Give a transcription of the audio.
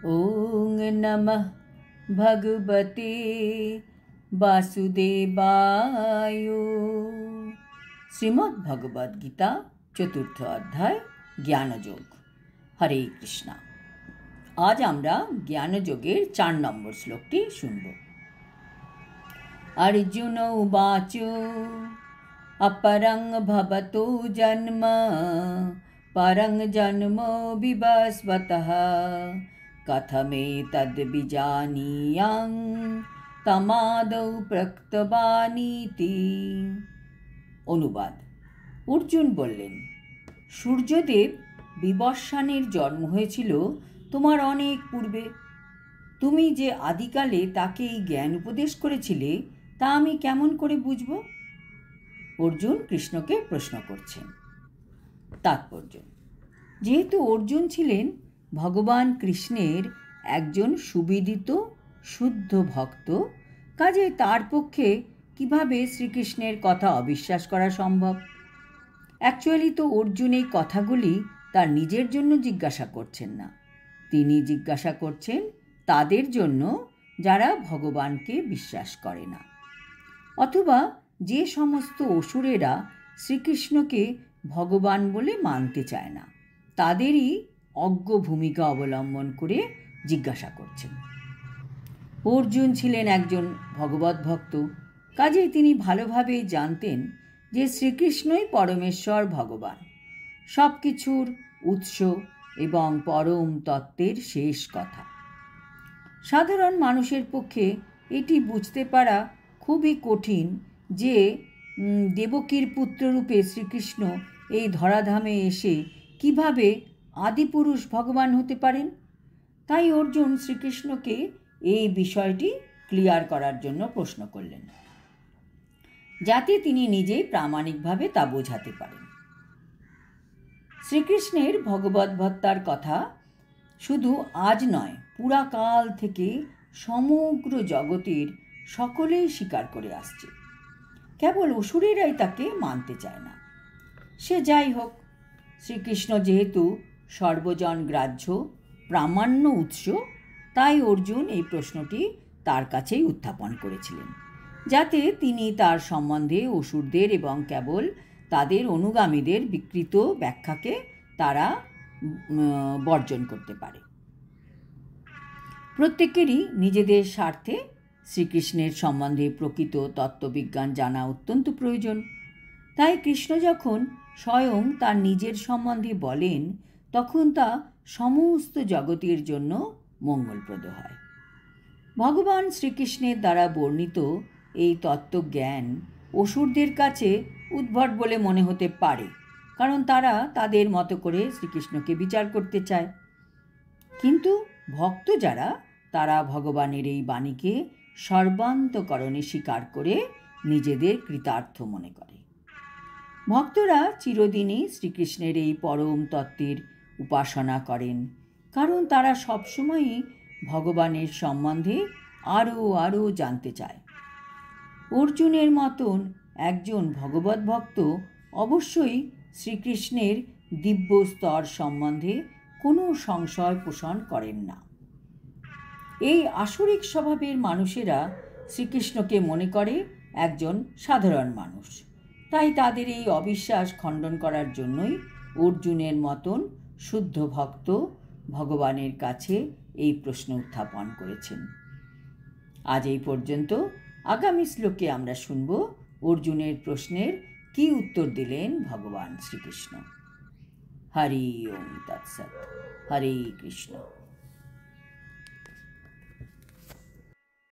ओं नमः भगवते वासुदेवाय। श्रीमद् भगवद गीता चतुर्थ अध्याय ज्ञानयोग। हरे कृष्णा। आज आमरा ज्ञानयोगेर 4 नम्बर श्लोकटी शुनब। अर्जुन उवाच अपरं भवतो जन्म परं जन्म विवस्वतः कथमेतद्विजानीयां तमादौ प्रक्तवानीति। অনুবাদ। অর্জুন বললেন, সূর্যদেব বিবস্বানের জন্ম হয়েছিল তোমার অনেক পূর্বে। তুমি যে আদিকালে তাকে এই জ্ঞান উপদেশ করেছিলে তা আমি কেমন করে বুঝব? অর্জুন কৃষ্ণকে প্রশ্ন করছেন। তাৎপর্য: যেহেতু অর্জুন ছিলেন ভগবান কৃষ্ণের একজন সুবিদিত শুদ্ধ ভক্ত, কাজে তার পক্ষে কিভাবে শ্রীকৃষ্ণের কথা অবিশ্বাস করা সম্ভব? অ্যাকচুয়ালি তো অর্জুন এই কথাগুলি তার নিজের জন্য জিজ্ঞাসা করছেন না, তিনি জিজ্ঞাসা করছেন তাদের জন্য যারা ভগবানকে বিশ্বাস করে না, অথবা যে সমস্ত অসুরেরা শ্রীকৃষ্ণকে ভগবান বলে মানতে চায় না, তাদেরই অজ্ঞ ভূমিকা অবলম্বন করে জিজ্ঞাসা করছেন। অর্জুন ছিলেন একজন ভগবত ভক্ত, কাজেই তিনি ভালোভাবেই জানতেন যে শ্রীকৃষ্ণই পরমেশ্বর ভগবান, সব কিছুর উৎস এবং পরম তত্ত্বের শেষ কথা। সাধারণ মানুষের পক্ষে এটি বুঝতে পারা খুবই কঠিন যে দেবকীর পুত্ররূপে শ্রীকৃষ্ণ এই ধরাধামে এসে কিভাবে আদিপুরুষ ভগবান হতে পারেন। তাই অর্জুন শ্রীকৃষ্ণকে এই বিষয়টি ক্লিয়ার করার জন্য প্রশ্ন করলেন, যাতে তিনি নিজেই প্রামাণিকভাবে তা বোঝাতে পারেন। শ্রীকৃষ্ণের ভগবদ্ভক্তার কথা শুধু আজ নয়, পুরাকাল থেকে সমগ্র জগতের সকলেই স্বীকার করে আসছে, কেবল অসুরেরাই তাকে মানতে চায় না। সে যাই হোক, শ্রীকৃষ্ণ যেহেতু সর্বজন গ্রাহ্য প্রামাণ্য উৎস, তাই অর্জুন এই প্রশ্নটি তার কাছেই উত্থাপন করেছিলেন, যাতে তিনি তার সম্বন্ধে অসুরদের এবং কেবল তাদের অনুগামীদের বিকৃত ব্যাখ্যাকে তারা বর্জন করতে পারে। প্রত্যেকেরই নিজেদের স্বার্থে শ্রীকৃষ্ণের সম্বন্ধে প্রকৃত তত্ত্ববিজ্ঞান জানা অত্যন্ত প্রয়োজন। তাই কৃষ্ণ যখন স্বয়ং তার নিজের সম্বন্ধে বলেন, তখন তা সমস্ত জগতের জন্য মঙ্গলপ্রদ হয়। ভগবান শ্রীকৃষ্ণের দ্বারা বর্ণিত এই তত্ত্বজ্ঞান অসুরদের কাছে উদ্ভট বলে মনে হতে পারে, কারণ তারা তাদের মতো করে শ্রীকৃষ্ণকে বিচার করতে চায়। কিন্তু ভক্ত যারা, তারা ভগবানের এই বাণীকে সর্বান্তকরণে স্বীকার করে নিজেদের কৃতার্থ মনে করে। ভক্তরা চিরদিনই শ্রীকৃষ্ণের এই পরম তত্ত্বের উপাসনা করেন, কারণ তারা সবসময়ই ভগবানের সম্বন্ধে আরও জানতে চায়। অর্জুনের মতন একজন ভগবত ভক্ত অবশ্যই শ্রীকৃষ্ণের দিব্য স্তর সম্বন্ধে কোনো সংশয় পোষণ করেন না। এই আসরিক স্বভাবের মানুষেরা শ্রীকৃষ্ণকে মনে করে একজন সাধারণ মানুষ, তাই তাদের এই অবিশ্বাস খণ্ডন করার জন্যই অর্জুনের মতন শুদ্ধ ভক্ত ভগবানের কাছে এই প্রশ্ন উত্থাপন করেছেন। আজ এই পর্যন্ত। আগামী শ্লোকে আমরা শুনব অর্জুনের প্রশ্নের কি উত্তর দিলেন ভগবান শ্রীকৃষ্ণ। হরি ওম তৎসৎ। হরে কৃষ্ণ।